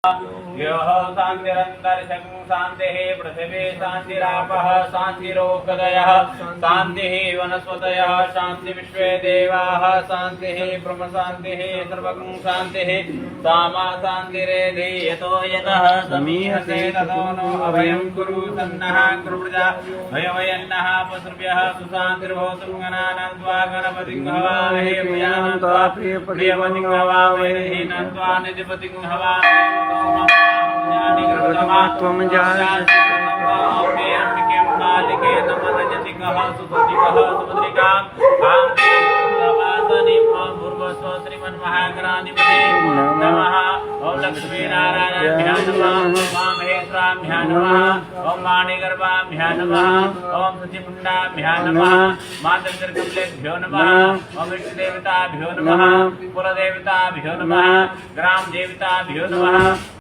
योः शान्तिरन्तरिक्षं शान्तिः पृथिवी शान्तिरापः शान्तिरोषधयः शान्तिः वनस्पतयः शान्ति विश्वे देवाः शान्तिः ब्रह्म शान्तिः सर्वगं शान्तिः सामा शान्तिरेधि यतो यतः समीहते ततो नो अभयं कुरु सन्नः कुरुजा भयवयन्नः पशुभ्यः सुशान्तिर्भवतु गणानां त्वा गणपतिं हवामहे भूयानं त्वा प्रियपतिं हवामहे नत्वा निजपतिं हवामहे त्वं श्रीमन्महागणाधिपते नमः। ओं लक्ष्मीनारायणाभ्यां नमः। ओं महेश्वराभ्यां नमः। ओं वाणीगर्भाभ्यां नमः। ओं शचिमुण्डाभ्यां नमः। मातृगर्भेभ्यो नमः। ओं विष्णुदेवताभ्यो नमः। कुलदेवताभ्यो नमः। ग्रामदेवताभ्यो नमः।